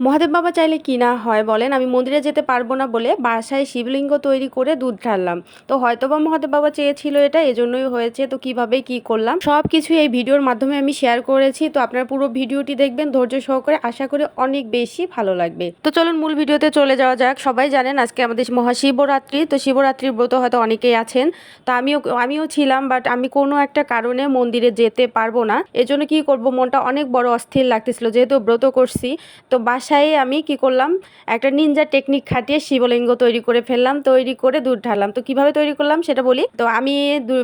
মহাদেব বাবা চাইলে কি না হয় বলেন, আমি মন্দিরে যেতে পারবো না বলে বাসায় শিবলিঙ্গ তৈরি করে দুধ ঢাললাম। তো হয়তোবা মহাদেব বাবা চেয়েছিল এটা, এজন্যই হয়েছে। তো কিভাবে কি করলাম সব কিছু এই ভিডিওর মাধ্যমে আমি শেয়ার করেছি। তো আপনারা পুরো ভিডিওটি দেখবেন ধৈর্য সহকারে, আশা করি অনেক বেশি ভালো লাগবে। তো চলুন মূল ভিডিওতে চলে যাওয়া যাক। সবাই জানেন আজকে আমাদের মহাশিবরাত্রি। তো শিবরাত্রির ব্রত হয়তো অনেকেই আছেন, তো আমিও ছিলাম, বাট আমি কোনো একটা কারণে মন্দিরে যেতে পারবো না। এজন্য কি করব, মনটা অনেক বড় অস্থির লাগতেছিল যেহেতু ব্রত করছি। তো বাসায় আমি কি করলাম, একটা নিনজা টেকনিক খাটিয়ে শিবলিঙ্গ তৈরি করে ফেললাম, তৈরি করে দুধ ঢাললাম। তো কিভাবে তৈরি করলাম সেটা বলি। তো আমি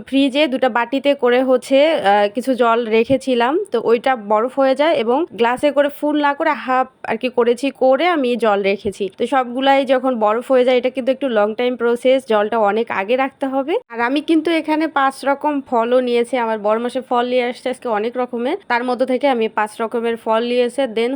ফ্রিজে দুটা বাটিতে করে কিছু জল রেখেছিলাম। তো ওইটা বরফ হয়ে যায় এবং গ্লাসে করে ফুল না করে হাফ আর কি করেছি, করে আমি জল রেখেছি। তো সবগুলাই যখন বরফ হয়ে যায়, এটা কিন্তু একটু লং টাইম প্রসেস, জলটা অনেক আগে রাখতে হবে। আর আমি কিন্তু এখানে 5 রকম ফলও নিয়েছি। আমার বড় মাসে ফল নিয়ে আসছে আজকে অনেক রকমের, তার মধ্যে থেকে আমি 5 রকমের ফল নিয়েছে। দেন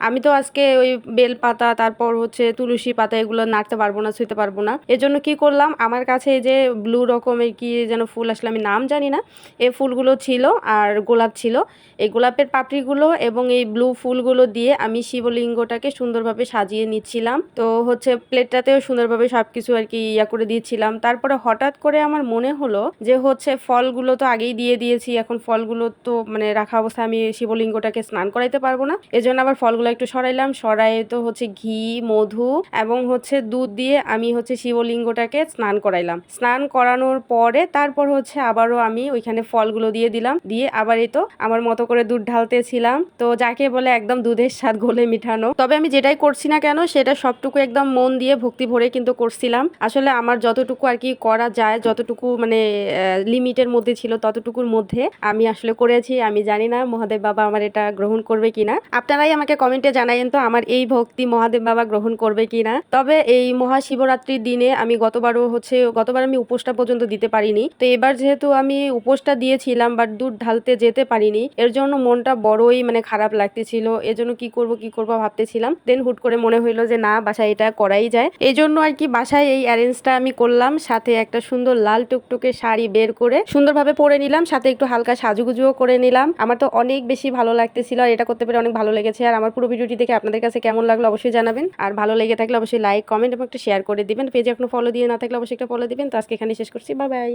আমি তো আজকে ওই বেল পাতা, তারপর তুলসী পাতা, এগুলো নাড়তে পারবো না, ছুঁতে পারবো না। এজন্য কি করলাম, আমার কাছে এই যে ব্লু রকমের কি যেন ফুল আসলে, আমি নাম জানি না, এই ফুলগুলো ছিল আর গোলাপ ছিল। এই গোলাপের পাপড়িগুলো এবং এই ব্লু ফুলগুলো দিয়ে আমি শিবলিঙ্গটাকে সুন্দরভাবে সাজিয়ে নিচ্ছিলাম। তো প্লেটটাতেও সুন্দরভাবে সবকিছু আর কি করে দিচ্ছিলাম। তারপরে হঠাৎ করে আমার মনে হলো যে ফলগুলো তো আগেই দিয়ে দিয়েছি, এখন ফলগুলো তো মানে রাখা অবস্থায় আমি শিবলিঙ্গটাকে স্নান করাইতে পারবো না। এজন্য আবার ফলগুলো একটু সরাইলাম, সরাই তো ঘি, মধু এবং দুধ দিয়ে আমি শিবলিঙ্গটাকে স্নান করাইলাম। স্নান করানোর পরে তারপর আবারও আমি ওইখানে ফলগুলো দিয়ে দিলাম, দিয়ে আবার এই তো আমার মতো করে দুধ ঢালতেছিলাম। তো যাকে বলে একদম দুধের স্বাদ ঘোলে মিঠানো। তবে আমি যেটাই করছি না কেন সেটা সবটুকু একদম মন দিয়ে ভক্তি ভরে কিন্তু করছিলাম। আসলে আমার যতটুকু আর কি করা যায়, যতটুকু মানে লিমিটের মধ্যে ছিল ততটুকুর মধ্যে আমি আসলে করেছি। আমি জানি না মহাদেব বাবা আমার এটা গ্রহণ করবে কিনা, আপনারাই আমাকে কমেন্টে জানাইন তো আমার এই ভক্তি মহাদেব বাবা গ্রহণ করবে কিনা। তবে এই মহাশিবরাত্রির দিনে আমি গতবার আমি উপোসটা পর্যন্ত দিতে পারিনি। তো এবার যেহেতু আমি উপোসটা দিয়েছিলাম বাট দুধ ঢালতে যেতে পারিনি, এর জন্য মনটা বড়ই মানে খারাপ লাগতেছিল। এজন্য কি করব ভাবতেছিলাম। দেন হুট করে মনে হইলো যে না, বাসায় এটা করাই যায়। এই জন্য আর কি বাসায় এই অ্যারেঞ্জটা আমি করলাম। সাথে একটা সুন্দর লাল টুকটুকে শাড়ি বের করে সুন্দরভাবে পরে নিলাম, সাথে একটু হালকা সাজুগুজুও করে নিলাম। আমার তো অনেক বেশি ভালো লাগতেছিল আর এটা করতে পেরে অনেক ভালো লেগেছে। আর আমার পুরো ভিডিওটি দেখে আপনাদের কাছে কেমন লাগলো অবশ্যই জানাবেন। আর ভালো লেগে থাকলে অবশ্যই লাইক, কমেন্ট এবং একটা শেয়ার করে দিবেন। পেজে এখনো ফলো দিয়ে না থাকলে অবশ্যই একটা ফলো দিবেন। তো আজকে এখানে শেষ করছি, বাই বাই।